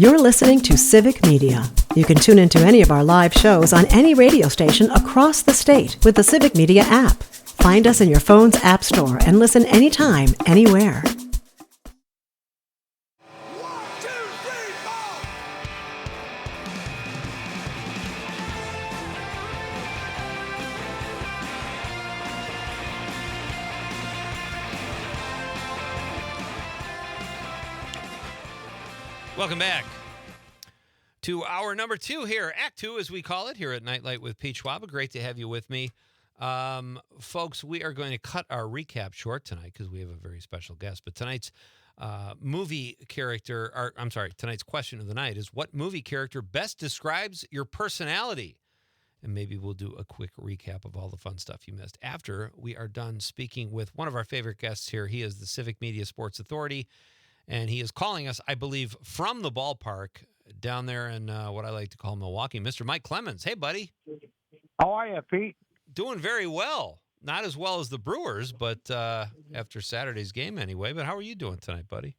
You're listening to Civic Media. You can tune into any of our live shows on any radio station across the state with the Civic Media app. Find us in your phone's app store and listen anytime, anywhere. Welcome back to hour number 2 here, Act 2 as we call it, here at Nightlight with Pete Schwaba. Great to have you with me. Folks, we are going to cut our recap short tonight because we have a very special guest. But tonight's tonight's question of the night is, what movie character best describes your personality? And maybe we'll do a quick recap of all the fun stuff you missed after we are done speaking with one of our favorite guests here. He is the Civic Media Sports Authority. And he is calling us, I believe, from the ballpark down there in what I like to call Milwaukee. Mr. Mike Clemens. Hey, buddy. How are you, Pete? Doing very well. Not as well as the Brewers, but after Saturday's game anyway. But how are you doing tonight, buddy?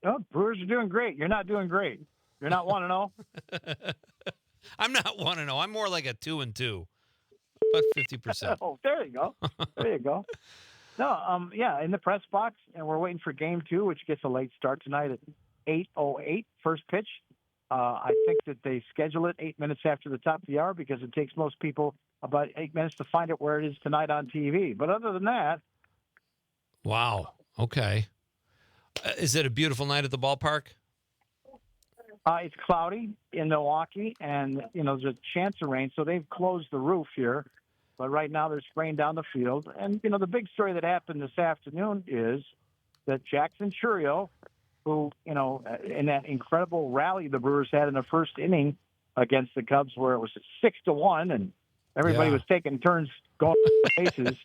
Oh, Brewers are doing great. You're not doing great. You're not 1-0. I'm not 1-0. I'm more like a 2-2. About 50%. Oh, there you go. There you go. No, in the press box, and we're waiting for game 2, which gets a late start tonight at 8:08, first pitch. I think that they schedule it 8 minutes after the top of the hour because it takes most people about 8 minutes to find it where it is tonight on TV. But other than that. Wow. Okay. Is it a beautiful night at the ballpark? It's cloudy in Milwaukee, and, there's a chance of rain, so they've closed the roof here. But right now they're spraying down the field. And, the big story that happened this afternoon is that Jackson Churio, who, in that incredible rally the Brewers had in the first inning against the Cubs where it was 6-1 and everybody was taking turns going to bases,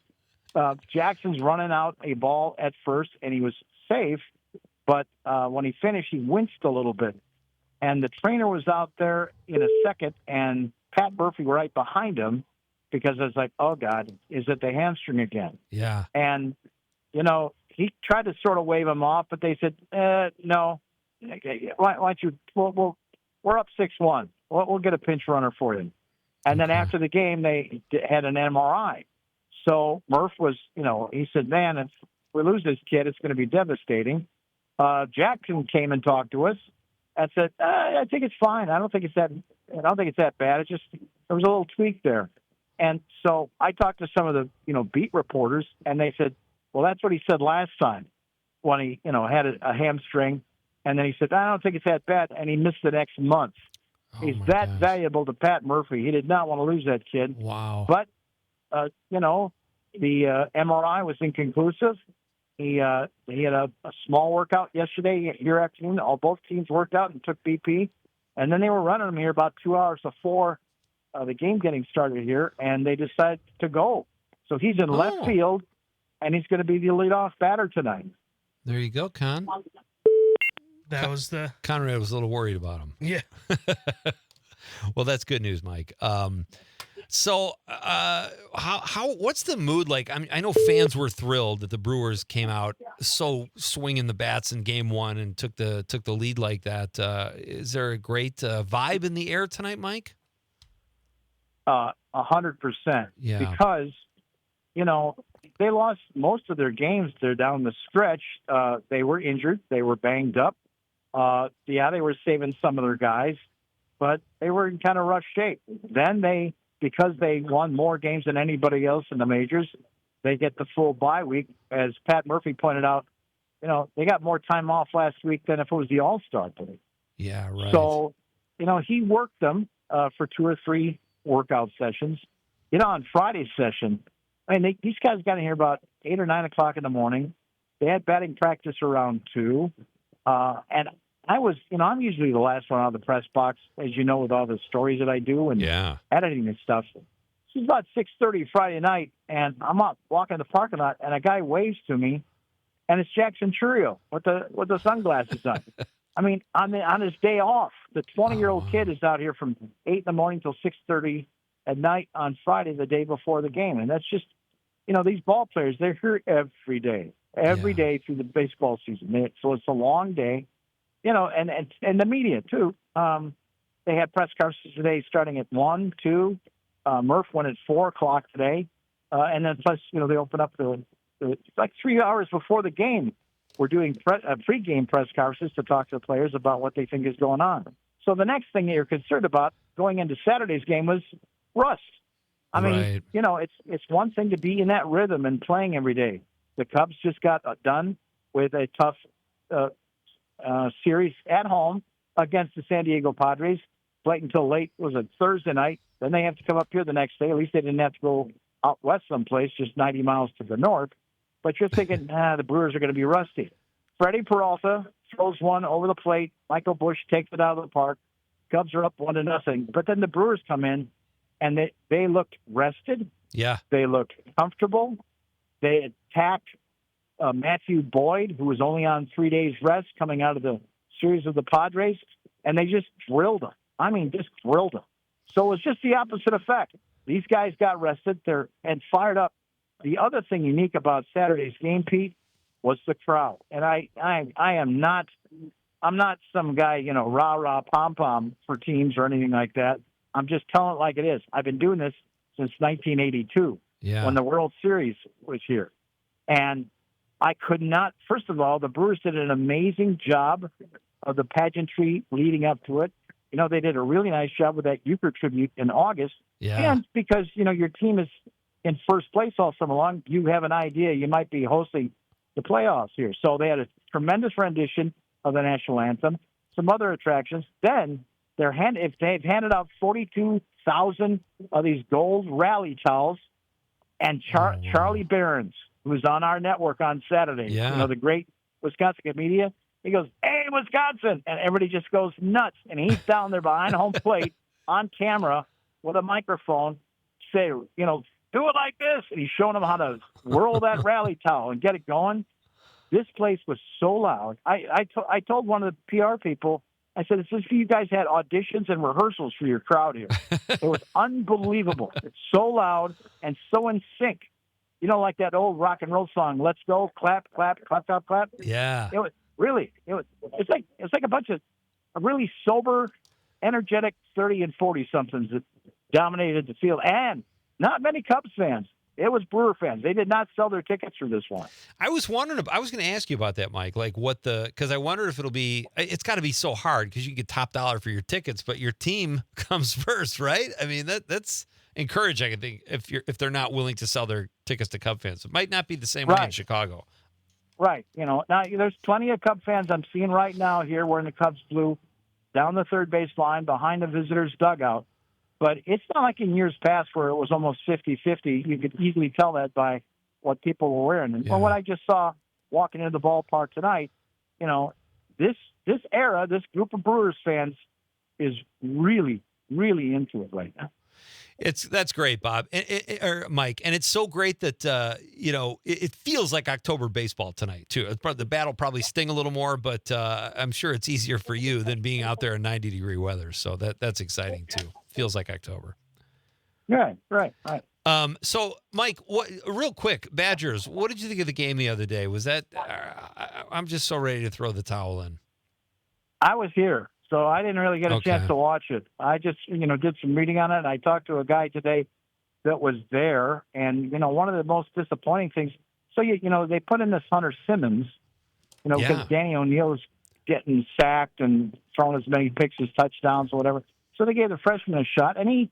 Jackson's running out a ball at first, and he was safe. But when he finished, he winced a little bit. And the trainer was out there in a second, and Pat Murphy right behind him, because I was like, oh, God, is it the hamstring again? Yeah. And, he tried to sort of wave him off, but they said, no. Why don't you – we're up 6-1. We'll get a pinch runner for you. And then after the game, they had an MRI. So Murph was, he said, man, if we lose this kid, it's going to be devastating. Jackson came and talked to us and said, I think it's fine. I don't think it's that bad. It's just there was a little tweak there. And so I talked to some of the, beat reporters, and they said, well, that's what he said last time when he, had a hamstring. And then he said, I don't think it's that bad. And he missed the next month. He's that valuable to Pat Murphy. He did not want to lose that kid. Wow. But, the MRI was inconclusive. He had a small workout yesterday, here afternoon. Both teams worked out and took BP. And then they were running him here about 2 hours before the game getting started here, and they decided to go. So he's in left field, and he's going to be the leadoff batter tonight. There you go, Con. That was Conrad was a little worried about him. Yeah. Well, that's good news, Mike. So what's the mood like? I mean, I know fans were thrilled that the Brewers came out so swinging the bats in game 1 and took the lead like that. Is there a great vibe in the air tonight, Mike? 100%. Yeah. Because, they lost most of their games there down the stretch. They were injured. They were banged up. They were saving some of their guys, but they were in kind of rough shape. Then because they won more games than anybody else in the majors, they get the full bye week. As Pat Murphy pointed out, they got more time off last week than if it was the All-Star break. Yeah, right. So, he worked them for 2 or 3 workout sessions. On Friday's session, these guys got in here about 8 or 9 o'clock in the morning. They had batting practice around 2. And I was, I'm usually the last one out of the press box, as you know, with all the stories that I do and editing and stuff. It's about 6:30 Friday night, and I'm out walking the parking lot, and a guy waves to me, and it's Jackson Churio with the sunglasses on. On his day off, the 20-year-old kid is out here from 8 in the morning till 6:30 at night on Friday, the day before the game. And that's just, these ball players, they're here every day through the baseball season. So it's a long day. and the media too. They had press conferences today starting at 1, 2. Murph went at 4:00 today, and then plus they open up it's like 3 hours before the game. We're doing pre-game press conferences to talk to the players about what they think is going on. So the next thing you're concerned about going into Saturday's game was rust. I mean, it's one thing to be in that rhythm and playing every day. The Cubs just got done with a tough series at home against the San Diego Padres. Played until late. It was a Thursday night. Then they have to come up here the next day. At least they didn't have to go out west someplace, just 90 miles to the north. But you're thinking, the Brewers are going to be rusty. Freddie Peralta throws one over the plate. Michael Busch takes it out of the park. Cubs are up 1-0. But then the Brewers come in, and they looked rested. Yeah. They looked comfortable. They attacked Matthew Boyd, who was only on 3 days rest coming out of the series of the Padres, and they just drilled him. I mean, just drilled him. So it was just the opposite effect. These guys got rested and fired up. The other thing unique about Saturday's game, Pete, was the crowd. And I'm not some guy, rah-rah pom-pom for teams or anything like that. I'm just telling it like it is. I've been doing this since 1982 when the World Series was here. And I could not, first of all, the Brewers did an amazing job of the pageantry leading up to it. They did a really nice job with that Euchre tribute in August. Yeah. And because, your team is in first place all summer long, you have an idea you might be hosting the playoffs here. So they had a tremendous rendition of the national anthem, some other attractions. Then if they've handed out 42,000 of these gold rally towels, and Charlie Behrens, who's on our network on Saturday, the great Wisconsin media, he goes, "Hey, Wisconsin!" And everybody just goes nuts. And he's down there behind home plate on camera with a microphone, say, do it like this. And he's showing them how to whirl that rally towel and get it going. This place was so loud. I told one of the PR people, I said, it's as if you guys had auditions and rehearsals for your crowd here. It was unbelievable. It's so loud and so in sync. Like that old rock and roll song, "Let's Go, clap, clap, clap, clap, clap." Yeah. It was really, it's like a bunch of really sober, energetic 30 and 40 somethings that dominated the field, and not many Cubs fans. It was Brewer fans. They did not sell their tickets for this one. I was going to ask you about that, Mike, like because I wonder if it's got to be so hard because you get top dollar for your tickets, but your team comes first, right? I mean, that's encouraging, I think, if they're not willing to sell their tickets to Cub fans. It might not be the same way in Chicago. Right. Now there's plenty of Cub fans I'm seeing right now here wearing the Cubs blue down the third base line behind the visitors' dugout. But it's not like in years past where it was almost 50-50. You could easily tell that by what people were wearing. And what I just saw walking into the ballpark tonight, this era, this group of Brewers fans is really, really into it right now. That's great, Bob, or Mike, and it's so great that it feels like October baseball tonight too. The bat'll probably sting a little more, but I'm sure it's easier for you than being out there in 90-degree weather. So that's exciting too. Feels like October. Right. So, Mike, real quick, Badgers. What did you think of the game the other day? Was that? I'm just so ready to throw the towel in. I was here. So I didn't really get a chance to watch it. I just, did some reading on it. And I talked to a guy today that was there. And, one of the most disappointing things, so, they put in this Hunter Simmons, because Danny O'Neill's getting sacked and throwing as many picks as touchdowns or whatever. So they gave the freshman a shot. And he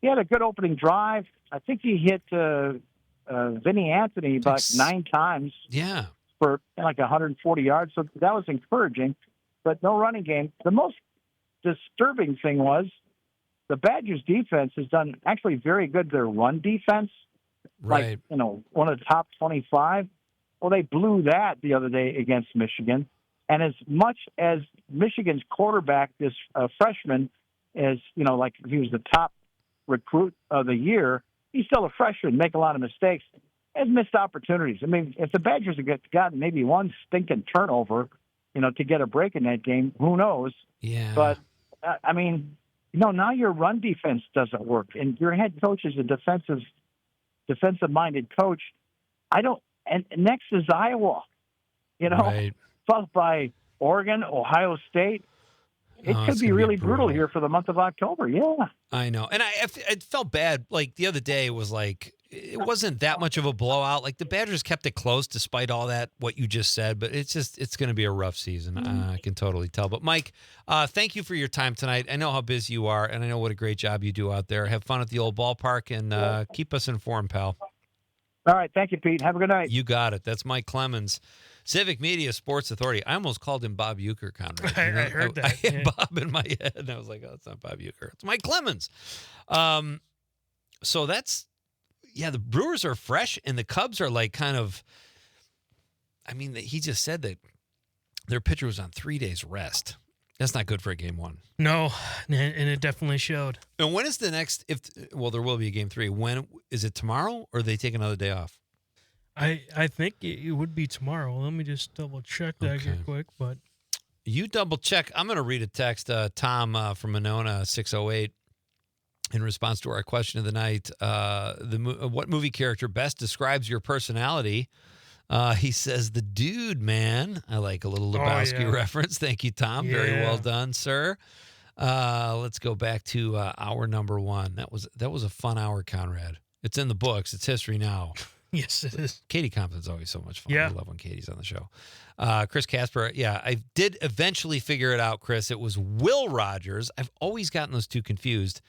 had a good opening drive. I think he hit Vinny Anthony about 9 times. Yeah. For like 140 yards. So that was encouraging. But no running game. The most disturbing thing was the Badgers defense has done actually very good. Their run defense, right? One of the top 25. Well, they blew that the other day against Michigan. And as much as Michigan's quarterback, this freshman, is like he was the top recruit of the year, he's still a freshman, make a lot of mistakes, has missed opportunities. I mean, if the Badgers had gotten maybe one stinking turnover, to get a break in that game, who knows? Yeah. But, now your run defense doesn't work. And your head coach is a defensive-minded coach. And next is Iowa, right. followed by Oregon, Ohio State. It Oh, could it's be gonna really brutal brutal here for the month of October. Yeah. I know. And I felt bad. Like the other day was like, it wasn't that much of a blowout. Like the Badgers kept it close despite all that, what you just said, but it's going to be a rough season. I can totally tell. But Mike, thank you for your time tonight. I know how busy you are, and I know what a great job you do out there. Have fun at the old ballpark, and keep us informed, pal. All right. Thank you, Pete. Have a good night. You got it. That's Mike Clemens, Civic Media Sports Authority. I almost called him Bob Uecker, Conrad. I heard that. I had Bob in my head, and I was like, oh, it's not Bob Uecker. It's Mike Clemens. So that's, the Brewers are fresh, and the Cubs are like kind of, he just said that their pitcher was on 3 days rest. That's not good for a game one. No, and it definitely showed. And when is the next, there will be a game three. When, is it tomorrow, or they take another day off? I think it would be tomorrow. Let me just double check that here quick. But you double check. I'm going to read a text. Tom from Monona 608 in response to our question of the night. What movie character best describes your personality? He says the dude, man. I like a little Lebowski reference. Thank you, Tom. Yeah. Very well done, sir. Let's go back to hour number one. That was a fun hour, Conrad. It's in the books. It's history now. Yes, it is. Katie Compton's always so much fun. Yeah. I love when Katie's on the show. Chris Casper, I did eventually figure it out, Chris. It was Will Rogers. I've always gotten those two confused.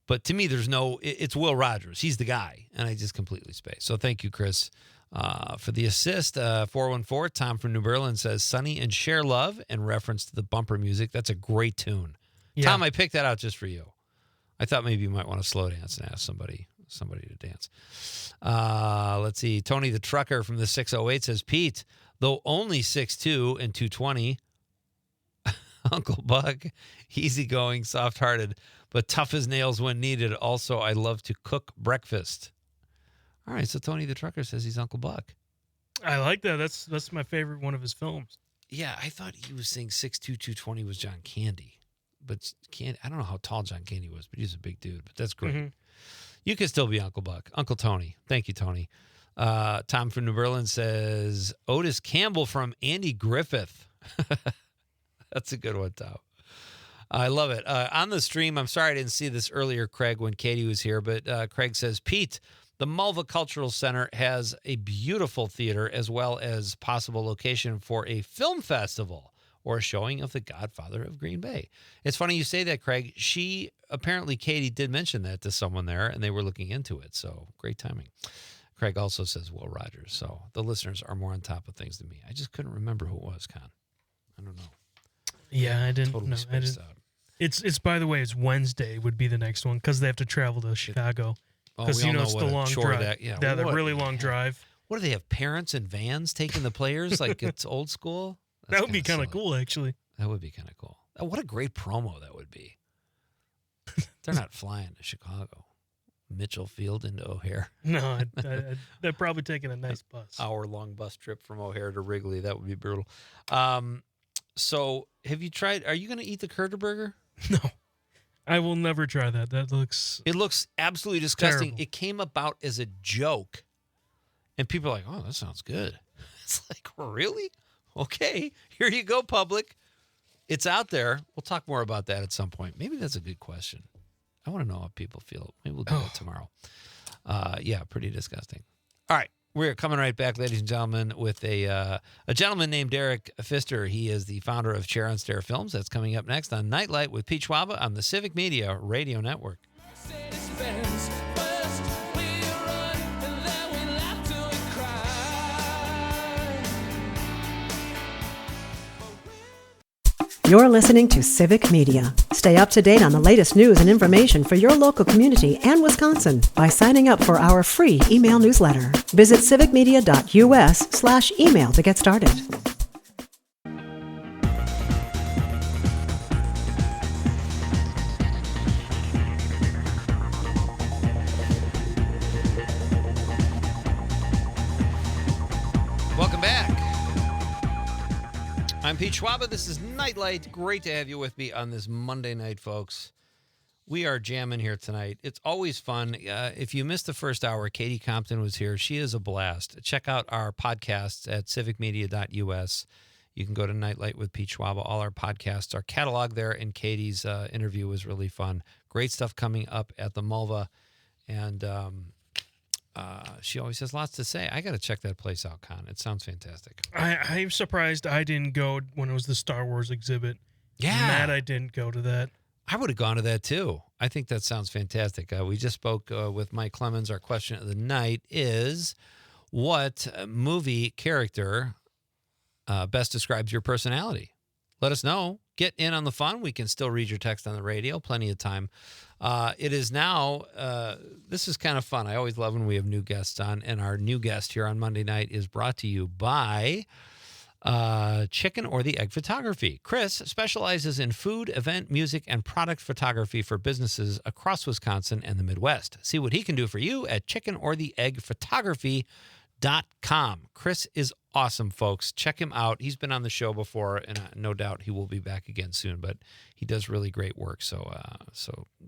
But to me, it's Will Rogers. He's the guy. And I just completely spaced. So thank you, Chris, for the assist. 414, Tom from New Berlin says, Sunny and Share Love, in reference to the bumper music. That's a great tune. Yeah. Tom, I picked that out just for you. I thought maybe you might want to slow dance and ask somebody to dance. Let's see. Tony the Trucker from the 608 says, Pete, though only 6'2" and 220, Uncle Buck, easygoing, soft-hearted, but tough as nails when needed. Also, I love to cook breakfast. All right, so Tony the Trucker says he's Uncle Buck. I like that. That's my favorite one of his films. Yeah, I thought he was saying 6'2", 220 was John Candy. But I don't know how tall John Candy was, but he's a big dude. But that's great. Mm-hmm. You can still be Uncle Buck. Uncle Tony. Thank you, Tony. Tom from New Berlin says, Otis Campbell from Andy Griffith. That's a good one, Tom. I love it. On the stream, I'm sorry I didn't see this earlier, Craig, when Katie was here, but Craig says, Pete, the Mulva Cultural Center has a beautiful theater as well as possible location for a film festival or a showing of The Godfather of Green Bay. It's funny you say that, Craig. Apparently Katie did mention that to someone there, and they were looking into it, so great timing. Craig also says Will Rogers, so the listeners are more on top of things than me. I just couldn't remember who it was, Con. I don't know. Yeah, I didn't totally know. Spaced out. It's by the way, it's Wednesday would be the next one because they have to travel to Chicago. Because it's the long drive. The really long drive. What do they have? Parents and vans taking the players like it's old school? That would be kind of cool, actually. That would be kind of cool. What a great promo that would be. They're not flying to Chicago. Mitchell Field into O'Hare. No, they're probably taking a nice bus. Hour-long bus trip from O'Hare to Wrigley. That would be brutal. So have you tried, are you going to eat the Curter Burger? No. I will never try that. It looks absolutely disgusting. Terrible. It came about as a joke. And people are like, oh, that sounds good. It's like, really? Okay, here you go, public. It's out there. We'll talk more about that at some point. Maybe that's a good question. I want to know how people feel. Maybe we'll do that tomorrow. Yeah, pretty disgusting. All right, we're coming right back, ladies and gentlemen, with a gentleman named Derek Pfister. He is the founder of Chair on Stair Films. That's coming up next on Nightlight with Pete Schwaba on the Civic Media Radio Network. You're listening to Civic Media. Stay up to date on the latest news and information for your local community and Wisconsin by signing up for our free email newsletter. Visit civicmedia.us/email to get started. Welcome back. I'm Pete Schwaba. This is Nightlight. Great to have you with me on this Monday night, folks. We are jamming here tonight. It's always fun. If you missed the first hour, Katie Compton was here. She is a blast. Check out our podcasts at civicmedia.us. You can go to Nightlight with Pete Schwaba. All our podcasts are cataloged there, and Katie's interview was really fun. Great stuff coming up at the Mulva, and she always has lots to say. I got to check that place out, Con. It sounds fantastic. I'm surprised I didn't go when it was the Star Wars exhibit. Yeah. Mad I didn't go to that. I would have gone to that too. I think that sounds fantastic. We just spoke with Mike Clemens. Our question of the night is, what movie character best describes your personality? Let us know. Get in on the fun. We can still read your text on the radio. Plenty of time. It is now, this is kind of fun. I always love when we have new guests on, and our new guest here on Monday night is brought to you by Chicken or the Egg Photography. Chris specializes in food, event, music, and product photography for businesses across Wisconsin and the Midwest. See what he can do for you at chickenortheeggphotography.com. Chris is awesome, folks. Check him out. He's been on the show before, and no doubt he will be back again soon, but he does really great work. So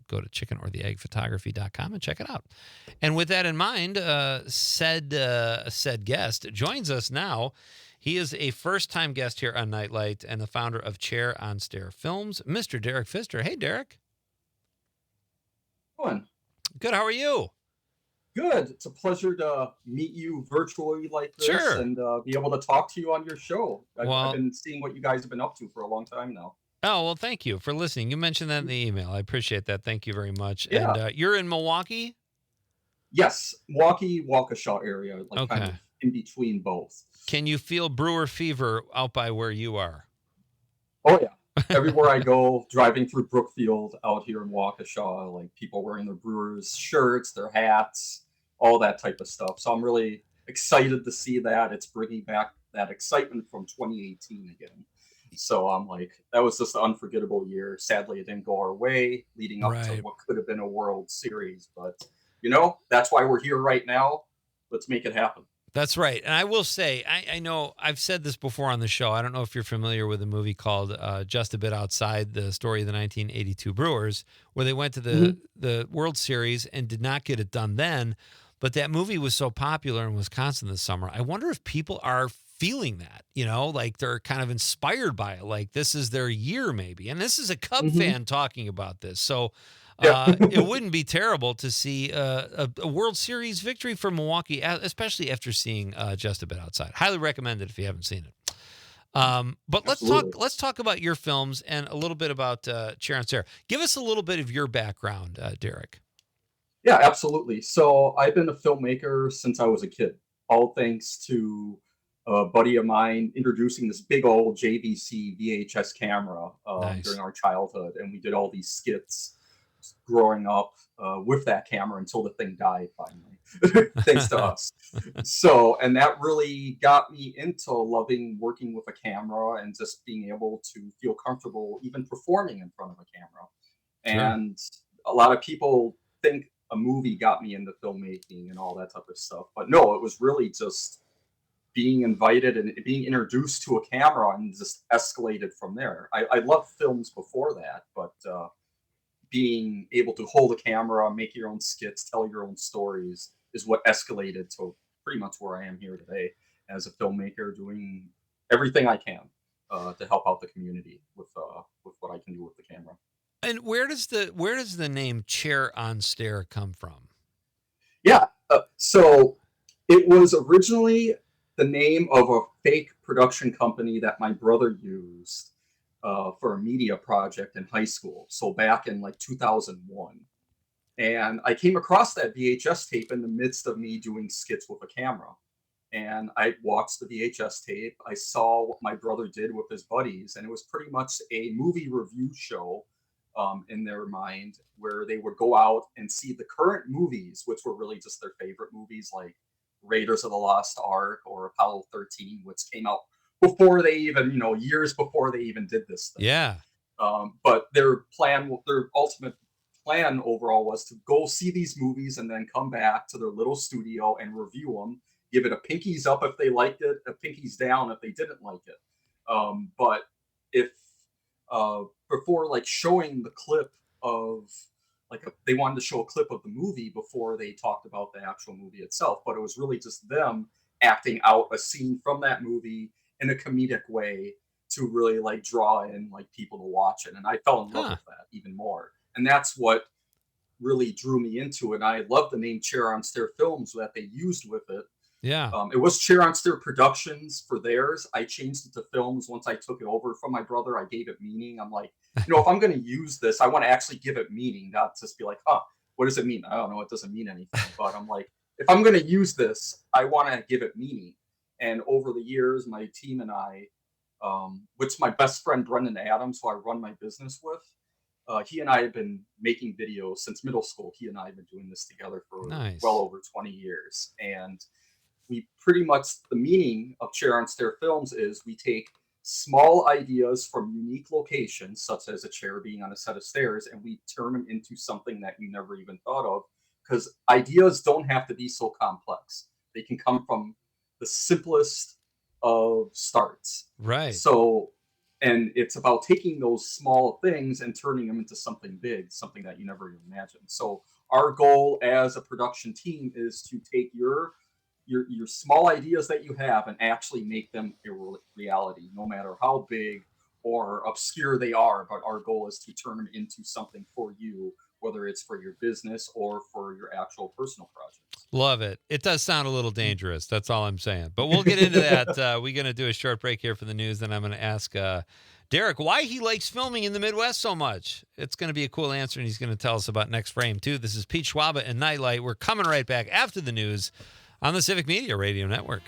go to chickenortheeggphotography.com and check it out. And with that in mind, said guest joins us now. He is a first-time guest here on Nightlight and the founder of Chair on Stair Films, Mr. Derek Pfister. Hey, Derek. Good. How are you? Good. It's a pleasure to meet you virtually like this. Sure. And be able to talk to you on your show. I've been seeing what you guys have been up to for a long time now. Oh, well, thank you for listening. You mentioned that in the email. I appreciate that. Thank you very much. Yeah. And you're in Milwaukee? Yes. Milwaukee, Waukesha area, Okay. kind of in between both. Can you feel Brewer fever out by where you are? Oh, yeah. Everywhere I go, driving through Brookfield out here in Waukesha, like people wearing their Brewers shirts, their hats, all that type of stuff. So I'm really excited to see that. It's bringing back that excitement from 2018 again. So I'm like, that was just an unforgettable year. Sadly, it didn't go our way leading up to what could have been a World Series. But, that's why we're here right now. Let's make it happen. That's right. And I will say, I know I've said this before on the show. I don't know if you're familiar with a movie called Just a Bit Outside, the story of the 1982 Brewers, where they went to the World Series and did not get it done then. But that movie was so popular in Wisconsin this summer. I wonder if people are feeling that, like they're kind of inspired by it. Like this is their year maybe. And this is a Cub fan talking about this. So it wouldn't be terrible to see a World Series victory for Milwaukee, especially after seeing Just a Bit Outside. Highly recommend it if you haven't seen it. But let's talk about your films and a little bit about Chair on Stair. Give us a little bit of your background, Derek. Yeah, absolutely. So I've been a filmmaker since I was a kid, all thanks to a buddy of mine introducing this big old JVC VHS camera during our childhood. And we did all these skits growing up with that camera until the thing died finally, thanks to us. So, and that really got me into loving working with a camera and just being able to feel comfortable even performing in front of a camera. And a lot of people think a movie got me into filmmaking and all that type of stuff. But no, it was really just being invited and being introduced to a camera and just escalated from there. I loved films before that, but being able to hold a camera, make your own skits, tell your own stories is what escalated to pretty much where I am here today as a filmmaker, doing everything I can to help out the community with what I can do with the camera. And where does the name Chair on Stair come from? Yeah, so it was originally the name of a fake production company that my brother used for a media project in high school. So back in like 2001. And I came across that VHS tape in the midst of me doing skits with a camera. And I watched the VHS tape. I saw what my brother did with his buddies. And it was pretty much a movie review show in their mind, where they would go out and see the current movies, which were really just their favorite movies, like Raiders of the Lost Ark or Apollo 13, which came out before they even, years before they even did this thing. Yeah. But their ultimate plan overall was to go see these movies and then come back to their little studio and review them, give it a pinkies up if they liked it, a pinkies down if they didn't like it. But if before like showing the clip of they wanted to show a clip of the movie before they talked about the actual movie itself, but it was really just them acting out a scene from that movie in a comedic way to really like draw in like people to watch it. And I fell in love with that even more. And that's what really drew me into it. I love the name Chair on Stair Films that they used with it. Yeah. It was Chair on Stair Productions for theirs. I changed it to Films once I took it over from my brother. I gave it meaning. I'm like, if I'm going to use this, I want to actually give it meaning, not just be like, what does it mean? I don't know. It doesn't mean anything. But I'm like, if I'm going to use this, I want to give it meaning. And over the years, my team and I, which my best friend, Brendan Adams, who I run my business with, he and I have been making videos since middle school. He and I have been doing this together for well over 20 years. And we pretty much, the meaning of Chair on Stair Films is we take small ideas from unique locations, such as a chair being on a set of stairs, and we turn them into something that you never even thought of, because ideas don't have to be so complex. They can come from the simplest of starts. Right. So, and it's about taking those small things and turning them into something big, something that you never even imagined. So our goal as a production team is to take your small ideas that you have and actually make them a reality, no matter how big or obscure they are. But our goal is to turn them into something for you, whether it's for your business or for your actual personal projects. Love it. It does sound a little dangerous. That's all I'm saying. But we'll get into that. We're going to do a short break here for the news. Then I'm going to ask Derek why he likes filming in the Midwest so much. It's going to be a cool answer, and he's going to tell us about Next Frame, too. This is Pete Schwaba and Nightlight. We're coming right back after the news on the Civic Media Radio Network.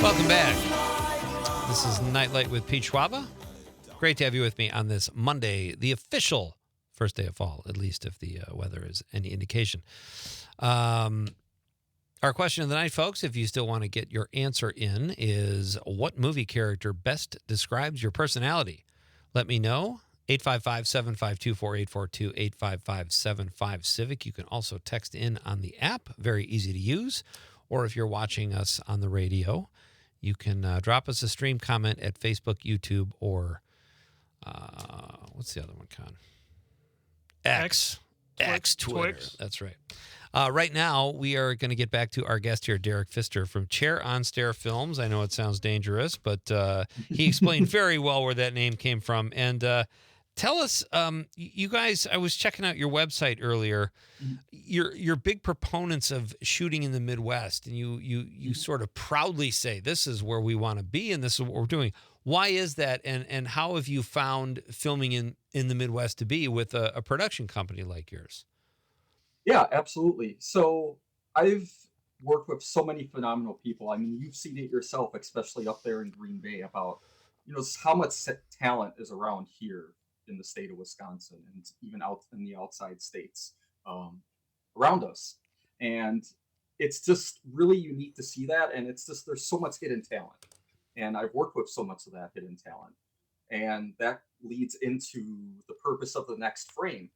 Welcome back. This is Nightlight with Pete Schwaba. Great to have you with me on this Monday, the official first day of fall, at least if the weather is any indication. Our question of the night, folks, if you still want to get your answer in, is what movie character best describes your personality? Let me know. 855-752-4842, 855-75-CIVIC. You can also text in on the app. Very easy to use. Or if you're watching us on the radio, you can drop us a stream comment at Facebook, YouTube, or what's the other one, Con? X, Twitter. That's right. Right now, we are going to get back to our guest here, Derek Pfister from Chair on Stair Films. I know it sounds dangerous, but he explained very well where that name came from. And tell us, you guys, I was checking out your website earlier. You're big proponents of shooting in the Midwest, and you sort of proudly say, this is where we want to be, and this is what we're doing. Why is that, and how have you found filming in the Midwest to be with a production company like yours? Yeah, absolutely. So I've worked with so many phenomenal people. I mean, you've seen it yourself, especially up there in Green Bay, about how much talent is around here in the state of Wisconsin and even out in the outside states around us. And it's just really unique to see that. And it's just, there's so much hidden talent. And I've worked with so much of that hidden talent. And that leads into the purpose of the Next Frame.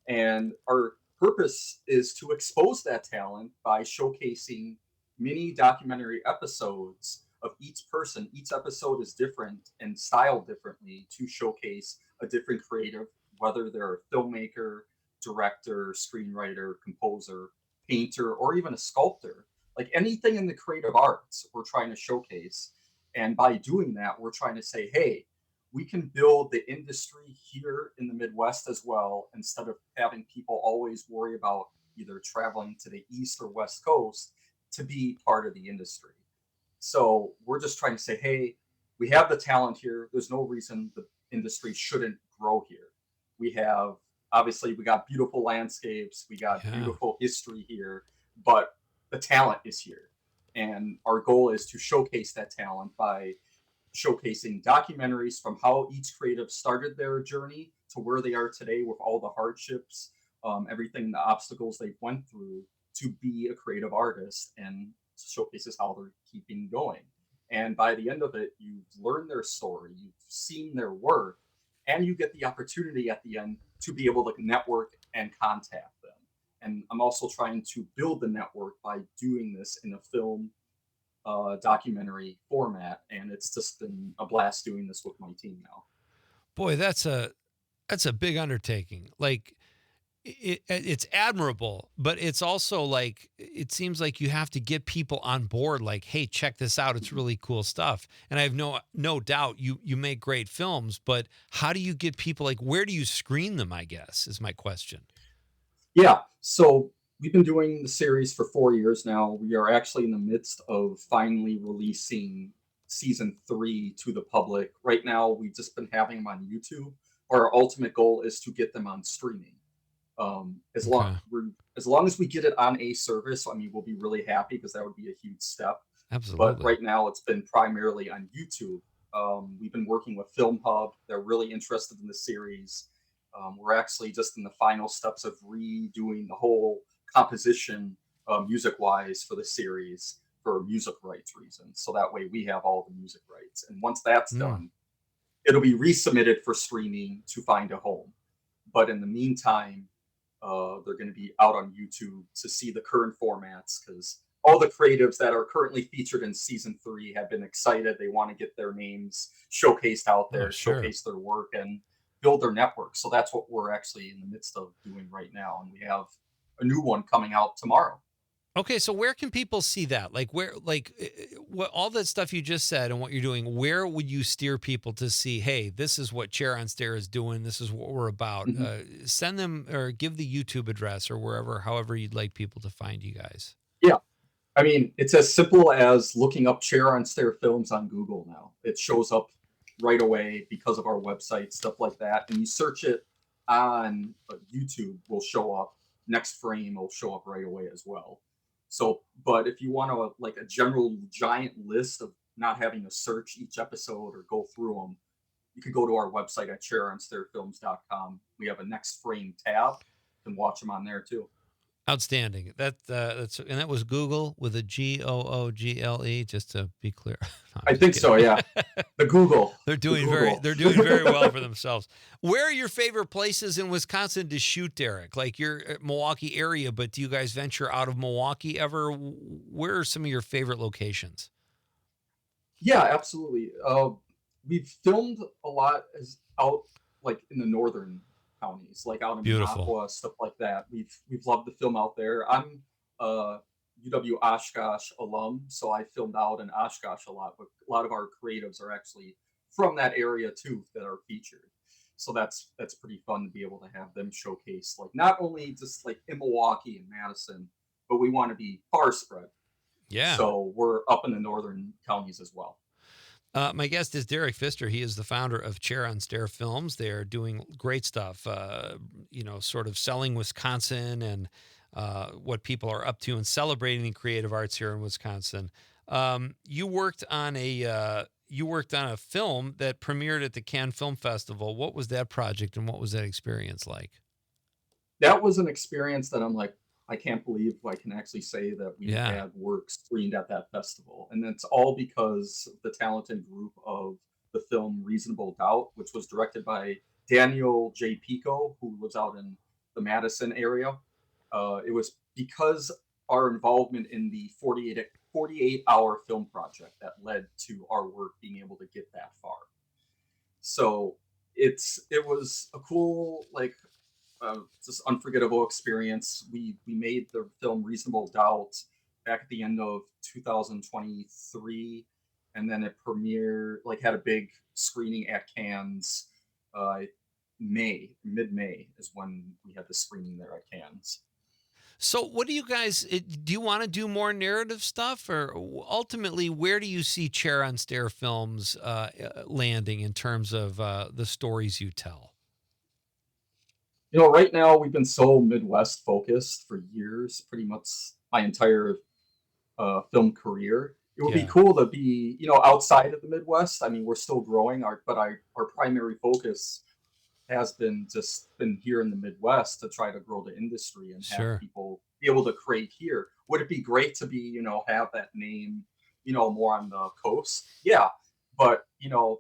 And our purpose is to expose that talent by showcasing mini documentary episodes of each person. Each episode is different and styled differently to showcase a different creative, whether they're a filmmaker, director, screenwriter, composer, painter, or even a sculptor. Like anything in the creative arts, we're trying to showcase. And by doing that, we're trying to say, hey, we can build the industry here in the Midwest as well, instead of having people always worry about either traveling to the East or West Coast to be part of the industry. So we're just trying to say, hey, we have the talent here. There's no reason the industry shouldn't grow here. We have, obviously, we got beautiful landscapes. We got beautiful history here, but the talent is here. And our goal is to showcase that talent by showcasing documentaries from how each creative started their journey to where they are today with all the hardships, everything, the obstacles they went through to be a creative artist, and showcases how they're keeping going. And by the end of it, you've learned their story, you've seen their work, and you get the opportunity at the end to be able to network and contact them. And I'm also trying to build the network by doing this in a film documentary format. And it's just been a blast doing this with my team now. Boy, that's a big undertaking. Like, it's admirable, but it's also like, it seems like you have to get people on board. Like, hey, check this out. It's really cool stuff. And I have no doubt you make great films, but how do you get people, like, where do you screen them, I guess, is my question. Yeah. So we've been doing the series for 4 years now. We are actually in the midst of finally releasing season 3 to the public. Right now, we've just been having them on YouTube. Our ultimate goal is to get them on streaming. As long as we get it on a service, I mean, we'll be really happy, because that would be a huge step. Absolutely. But right now, it's been primarily on YouTube. We've been working with Film Hub. They're really interested in the series. We're actually just in the final steps of redoing the whole composition, music-wise, for the series for music rights reasons. So that way we have all the music rights. And once that's done, it'll be resubmitted for streaming to find a home. But in the meantime, they're going to be out on YouTube to see the current formats, because all the creatives that are currently featured in season 3 have been excited. They want to get their names showcased out there, showcase their work, and build their network. So that's what we're actually in the midst of doing right now. And we have a new one coming out tomorrow. Okay, so where can people see that? Like, where, like, what, all that stuff you just said and what you're doing, where would you steer people to see, hey, this is what Chair on Stair is doing, this is what we're about? Send them, or give the YouTube address, or wherever, however you'd like people to find you guys. Yeah. I mean, it's as simple as looking up Chair on Stair Films on Google now. It shows up right away because of our website, stuff like that. And you search it on YouTube, will show up. Next Frame will show up right away as well. So, but if you want to, like, a general giant list of not having to search each episode or go through them, you can go to our website at charonstairfilms.com. We have a Next Frame tab. You can watch them on there too. Outstanding. That's and that was Google with a Google, just to be clear. No, I think so, yeah. The Google. They're doing very well for themselves. Where are your favorite places in Wisconsin to shoot, Derek? Like, you're at Milwaukee area, but do you guys venture out of Milwaukee ever? Where are some of your favorite locations? Yeah, absolutely. We've filmed a lot out, like, in the northern counties, like out in Minneapolis, stuff like that. We've loved to film out there. I'm a UW Oshkosh alum, so I filmed out in Oshkosh a lot, but a lot of our creatives are actually from that area too that are featured. So that's pretty fun to be able to have them showcase, like, not only just like in Milwaukee and Madison, but we want to be far spread. Yeah. So we're up in the northern counties as well. My guest is Derek Pfister. He is the founder of Chair on Stair Films. They are doing great stuff, sort of selling Wisconsin and what people are up to and celebrating the creative arts here in Wisconsin. You worked on a film that premiered at the Cannes Film Festival. What was that project, and what was that experience like? That was an experience that I'm like, I can't believe I can actually say that we had work screened at that festival. And it's all because of the talented group of the film Reasonable Doubt, which was directed by Daniel J. Pico, who lives out in the Madison area. It was because our involvement in the 48-hour film project that led to our work being able to get that far. So it was a cool, like, just unforgettable experience. We made the film Reasonable Doubt back at the end of 2023, and then it premiered, like, had a big screening at Cannes. Mid-May is when we had the screening there at Cannes. So what do you guys, do you want to do more narrative stuff, or ultimately where do you see Chair on Stair Films landing in terms of the stories you tell? You know, right now we've been so Midwest focused for years, pretty much my entire film career. It would be cool to be, outside of the Midwest. I mean, we're still growing, but our primary focus has been here in the Midwest to try to grow the industry and have people be able to create here. Would it be great to be, have that name more on the coast. Yeah. But,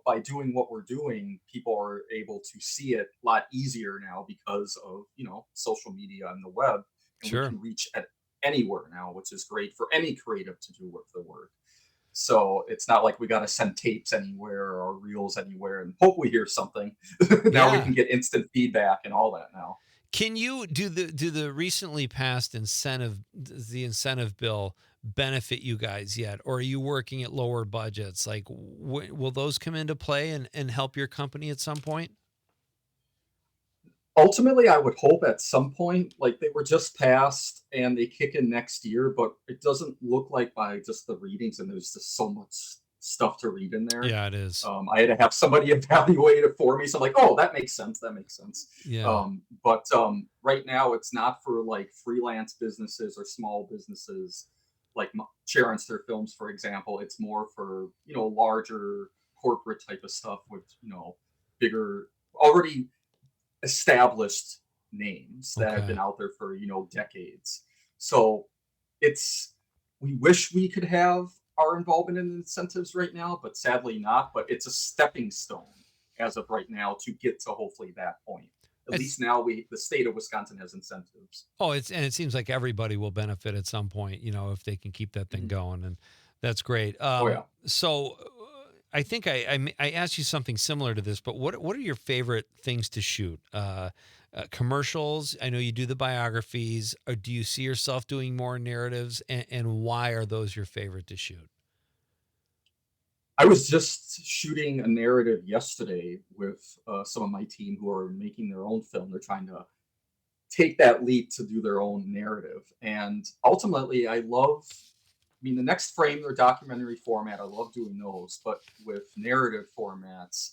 by doing what we're doing, people are able to see it a lot easier now because of, social media and the web. And we can reach at anywhere now, which is great for any creative to do with the work. So it's not like we got to send tapes anywhere or reels anywhere and hope we hear something. Now we can get instant feedback and all that now. Can you do the recently passed incentive bill benefit you guys yet, or are you working at lower budgets? Like, will those come into play and help your company at some point? Ultimately, I would hope at some point, like they were just passed and they kick in next year, but it doesn't look like by just the readings, and there's just so much stuff to read in there. Yeah, it is. I had to have somebody evaluate it for me. So I'm like, oh, that makes sense. That makes sense. Yeah. But right now it's not for like freelance businesses or small businesses like Chair on Stair Films, for example. It's more for, larger corporate type of stuff with, bigger, already established names that have been out there for, decades. So we wish we could have our involvement in incentives right now, but sadly not. But it's a stepping stone as of right now to get to hopefully that point. At least now the state of Wisconsin has incentives. Oh, and it seems like everybody will benefit at some point, if they can keep that thing going, and that's great. So I think I asked you something similar to this, but what are your favorite things to shoot? Commercials. I know you do the biographies. Or do you see yourself doing more narratives, and why are those your favorite to shoot? I was just shooting a narrative yesterday with some of my team who are making their own film. They're trying to take that leap to do their own narrative. And ultimately, the next frame, their documentary format, I love doing those. But with narrative formats,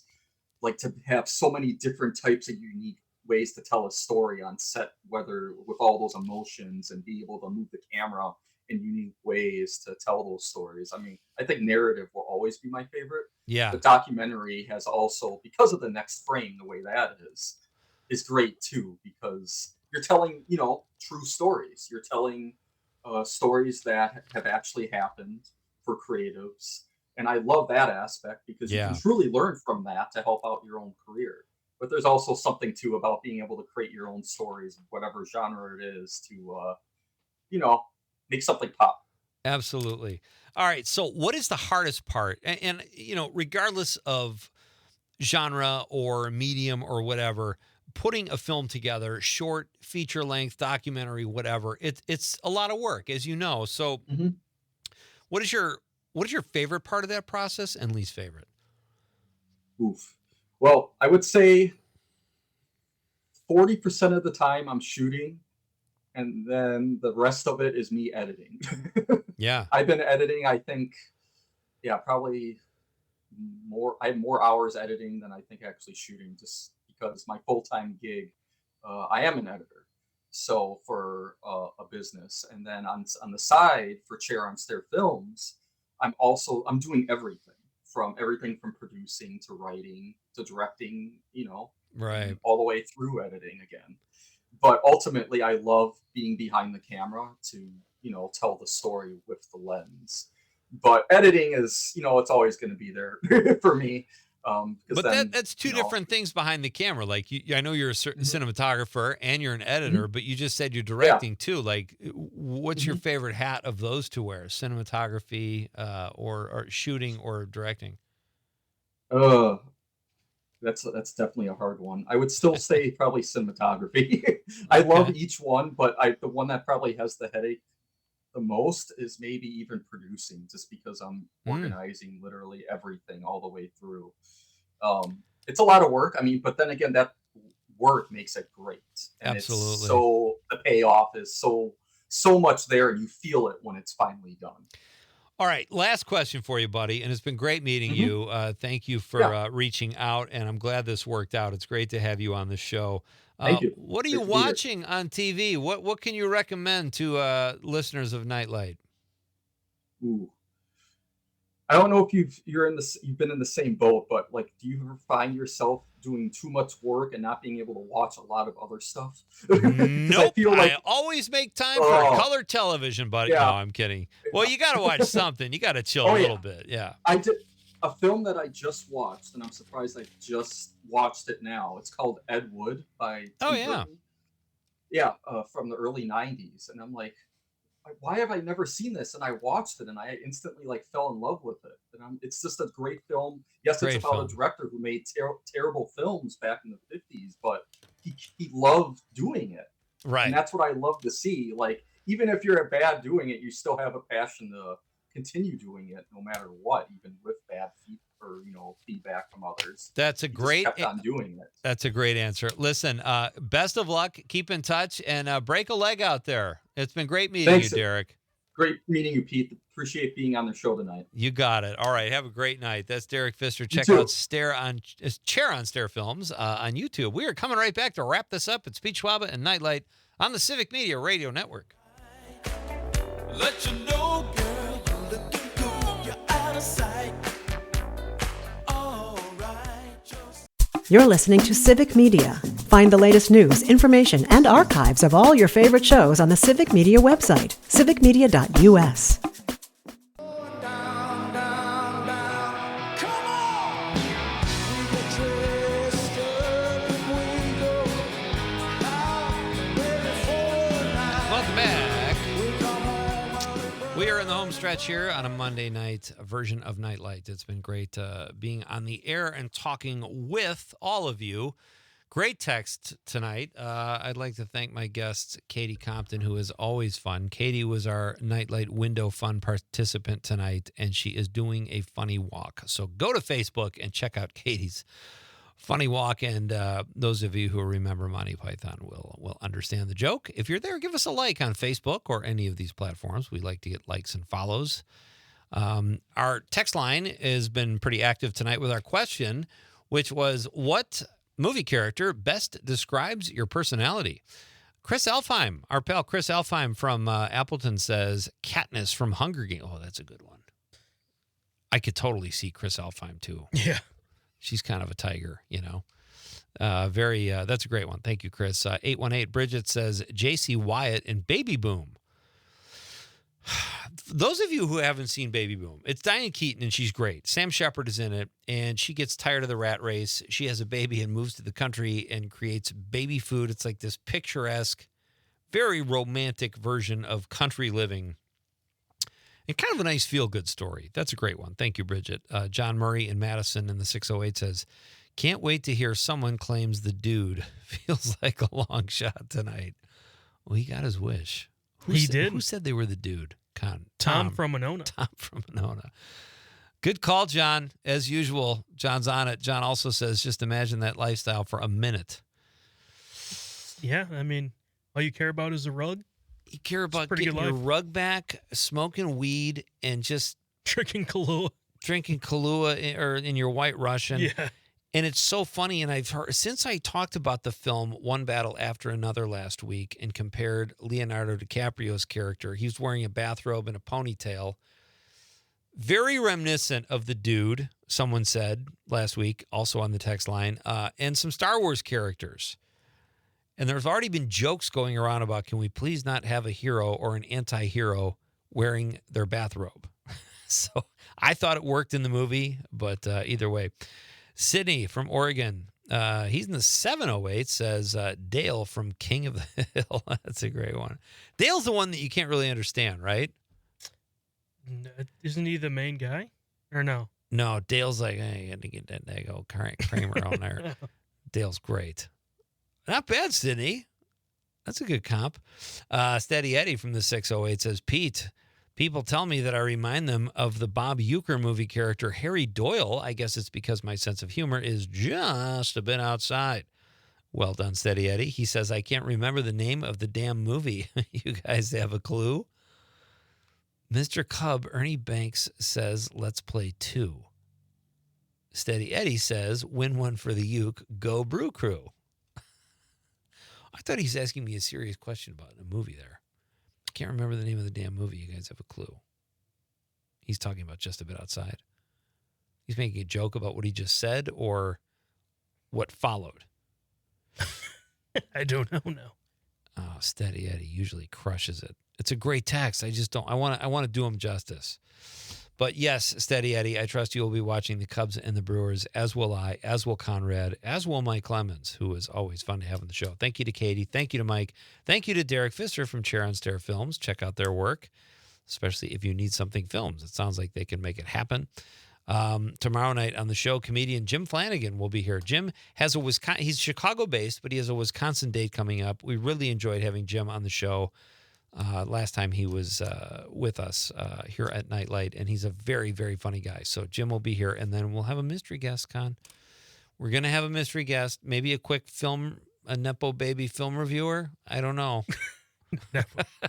like to have so many different types of unique ways to tell a story on set, whether with all those emotions and be able to move the camera in unique ways to tell those stories. I mean, I think narrative will always be my favorite. Yeah. The documentary has also, because of the next frame, the way that is great too, because you're telling, true stories. You're telling stories that have actually happened for creatives. And I love that aspect because you can truly learn from that to help out your own career. But there's also something too about being able to create your own stories, whatever genre it is, to, make something pop. Absolutely. All right. So what is the hardest part? And regardless of genre or medium or whatever, putting a film together, short, feature length, documentary, whatever, it's a lot of work, as you know. So what is your favorite part of that process and least favorite? Oof. Well, I would say 40% of the time I'm shooting, and then the rest of it is me editing. Yeah. I've been editing, I think, probably more. I have more hours editing than I think actually shooting, just because my full-time gig, I am an editor. So for a business, and then on the side for Chair on Stair Films, I'm doing everything from producing to writing to directing, right, all the way through editing again. But ultimately, I love being behind the camera to, tell the story with the lens. But editing is, it's always going to be there for me. But that's two different things behind the camera. Like, I know you're a certain cinematographer and you're an editor, but you just said you're directing too. Like, what's your favorite hat of those to wear? Cinematography, or shooting, or directing? That's definitely a hard one. I would still say probably cinematography. I love each one, but the one that probably has the headache the most is maybe even producing, just because I'm organizing literally everything all the way through. It's a lot of work. I mean, but then again, that work makes it great. And absolutely. So the payoff is so much there, and you feel it when it's finally done. All right, last question for you, buddy, and it's been great meeting you. Thank you for reaching out, and I'm glad this worked out. It's great to have you on the show. Thank you. What are you watching on TV? What can you recommend to listeners of Nightlight? Ooh, I don't know if you've been in the same boat, but like, do you ever find yourself doing too much work and not being able to watch a lot of other stuff? Nope. I always make time for color television, buddy. Yeah. No, I'm kidding. Well, you got to watch something. You got to chill a little bit. Yeah. I did a film that I just watched, and I'm surprised I just watched it now. It's called Ed Wood by Tim Burton. Yeah, from the early 90s. And I'm like, why have I never seen this? And I watched it, and I instantly like fell in love with it. And it's just a great film. Yes, it's about a director who made terrible films back in the 50s, but he loved doing it. Right. And that's what I love to see. Like, even if you're bad doing it, you still have a passion to continue doing it no matter what, even with bad feedback from others. That's a great kept on doing it. That's a great answer. Listen, best of luck. Keep in touch and break a leg out there. It's been great meeting you, Derek. Great meeting you, Pete. Appreciate being on the show tonight. You got it. All right. Have a great night. That's Derek Pfister. Check out Chair on Stair Films on YouTube. We are coming right back to wrap this up. It's Pete Schwaba and Nightlight on the Civic Media Radio Network. Let you know, girl, you're looking good. You're out of sight. All right. You're listening to Civic Media. Find the latest news, information, and archives of all your favorite shows on the Civic Media website, civicmedia.us. Stretch here on a Monday night version of Nightlight. It's been great being on the air and talking with all of you. Great text tonight. I'd like to thank my guest, Katie Compton, who is always fun. Katie was our Nightlight Window Fun participant tonight, and she is doing a funny walk. So go to Facebook and check out Katie's funny walk, and those of you who remember Monty Python will understand the joke. If you're there, give us a like on Facebook or any of these platforms. We like to get likes and follows. Our text line has been pretty active tonight with our question, which was, what movie character best describes your personality? Chris Elfheim, our pal Chris Elfheim from Appleton, says Katniss from Hunger Games. Oh, that's a good one. I could totally see Chris Elfheim, too. Yeah. She's kind of a tiger, that's a great one. Thank you, Chris. 818 Bridget says J.C. Wyatt in Baby Boom. Those of you who haven't seen Baby Boom, it's Diane Keaton, and she's great. Sam Shepard is in it, and she gets tired of the rat race. She has a baby and moves to the country and creates baby food. It's like this picturesque, very romantic version of country living. And kind of a nice feel-good story. That's a great one. Thank you, Bridget. John Murray in Madison in the 608 says, can't wait to hear someone claims the dude. Feels like a long shot tonight. Well, he got his wish. He did? Who said they were the dude? Tom from Monona. Tom from Monona. Good call, John. As usual, John's on it. John also says, just imagine that lifestyle for a minute. Yeah, I mean, all you care about is a rug? You care about getting your rug back, smoking weed, and just drinking Kahlua or in your White Russian. Yeah. And it's so funny, and I've heard, since I talked about the film One Battle After Another last week and compared Leonardo DiCaprio's character, he was wearing a bathrobe and a ponytail, very reminiscent of the dude, someone said last week, also on the text line, and some Star Wars characters. And there's already been jokes going around about, can we please not have a hero or an anti-hero wearing their bathrobe? So I thought it worked in the movie, but either way. Sydney from Oregon, he's in the 708, says Dale from King of the Hill. That's a great one. Dale's the one that you can't really understand, right? Isn't he the main guy? Or no? No, Dale's like, hey, I got to get that dago Kramer on there. Dale's great. Not bad, Sydney. That's a good comp. Steady Eddie from the 608 says, Pete, people tell me that I remind them of the Bob Uecker movie character Harry Doyle. I guess it's because my sense of humor is just a bit outside. Well done, Steady Eddie. He says, I can't remember the name of the damn movie. You guys have a clue? Mr. Cub, Ernie Banks says, let's play 2. Steady Eddie says, win one for the Uke, go Brew Crew. I thought he was asking me a serious question about a movie there. I can't remember the name of the damn movie. You guys have a clue? He's talking about just a bit outside. He's making a joke about what he just said or what followed. I don't know now. Oh, Steady Eddie usually crushes it. It's a great text. I just don't. I want to do him justice. But yes, Steady Eddie, I trust you will be watching the Cubs and the Brewers, as will I, as will Conrad, as will Mike Clemens, who is always fun to have on the show. Thank you to Katie. Thank you to Mike. Thank you to Derek Pfister from Chair on Stair Films. Check out their work, especially if you need something filmed. It sounds like they can make it happen. Tomorrow night on the show, comedian Jim Flanagan will be here. Jim has he's Chicago-based, but he has a Wisconsin date coming up. We really enjoyed having Jim on the show. Last time he was with us here at Nightlight, and he's a very, very funny guy. So Jim will be here, and then we'll have a mystery guest, Con. We're going to have a mystery guest, maybe a quick a Nepo Baby film reviewer. I don't know.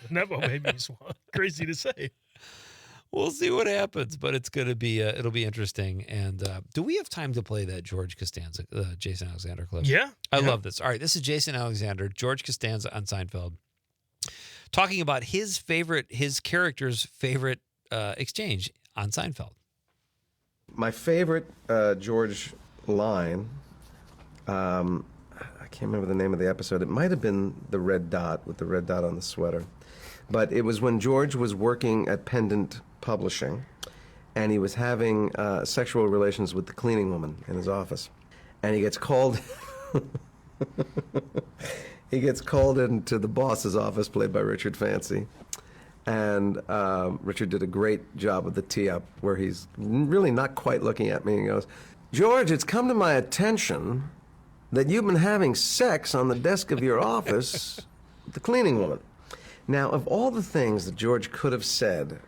Nepo Baby's crazy to say. We'll see what happens, but it's going to be, it'll be interesting. And do we have time to play that George Costanza, Jason Alexander clip? Yeah. I love this. All right, this is Jason Alexander, George Costanza on Seinfeld, talking about his character's favorite exchange on Seinfeld. My favorite George line, I can't remember the name of the episode. It might have been the red dot, with the red dot on the sweater. But it was when George was working at Pendant Publishing, and he was having sexual relations with the cleaning woman in his office. And he gets called... He gets called into the boss's office, played by Richard Fancy. And Richard did a great job of the tee-up, where he's really not quite looking at me, and he goes, "George, it's come to my attention that you've been having sex on the desk of your office with the cleaning woman." Now, of all the things that George could have said,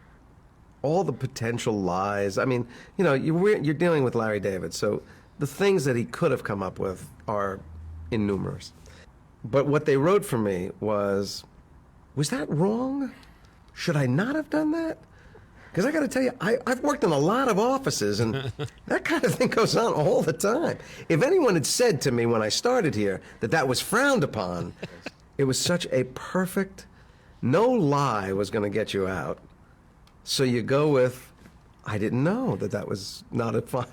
all the potential lies, I mean, you're dealing with Larry David, so the things that he could have come up with are innumerous. But what they wrote for me was that wrong? Should I not have done that? Because I got to tell you, I've worked in a lot of offices, and that kind of thing goes on all the time. If anyone had said to me when I started here that was frowned upon, it was such a perfect, no lie was going to get you out. So you go with, I didn't know that was not a fun.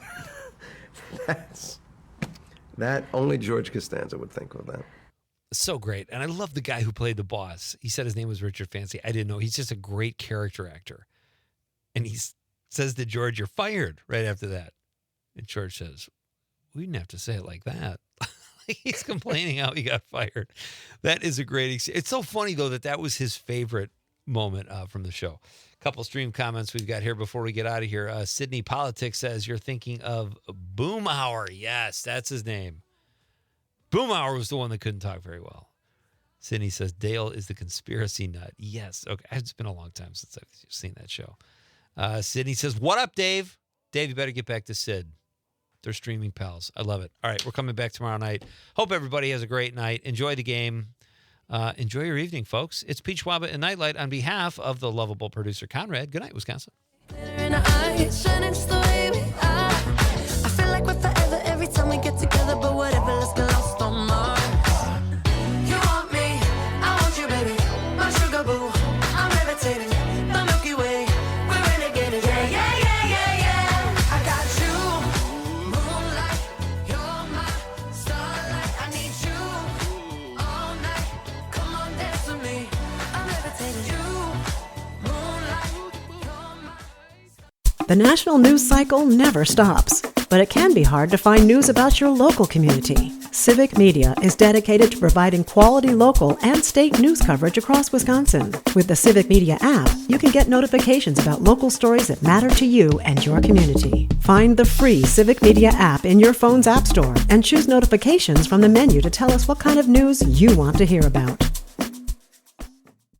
That only George Costanza would think of that. So great. And I love the guy who played the boss. He said his name was Richard Fancy. I didn't know. He's just a great character actor. And he says to George, "You're fired," right after that. And George says, "We didn't have to say it like that." He's complaining how he got fired. That is a great It's so funny, though, that was his favorite moment from the show. A couple stream comments we've got here before we get out of here. Sydney Politics says, "You're thinking of Boomhauer." Yes, that's his name. Boomhauer was the one that couldn't talk very well. Sydney says, "Dale is the conspiracy nut." Yes. Okay. It's been a long time since I've seen that show. Sydney says, "What up, Dave?" Dave, you better get back to Sid. They're streaming pals. I love it. All right. We're coming back tomorrow night. Hope everybody has a great night. Enjoy the game. Enjoy your evening, folks. It's Pete Schwaba and Nightlight on behalf of the lovable producer, Conrad. Good night, Wisconsin. I feel like we're forever every time we get together, but whatever, let's get lost on Mars. You want me, I want you, baby. My sugar boo, I'm levitating. The Milky Way, we're renegading. Yeah, yeah, yeah, yeah, yeah. I got you, moonlight. You're my starlight. I need you all night. Come on, dance with me. I'm levitating. You, moonlight. You're my... The national news cycle never stops, but it can be hard to find news about your local community. Civic Media is dedicated to providing quality local and state news coverage across Wisconsin. With the Civic Media app, you can get notifications about local stories that matter to you and your community. Find the free Civic Media app in your phone's app store and choose notifications from the menu to tell us what kind of news you want to hear about.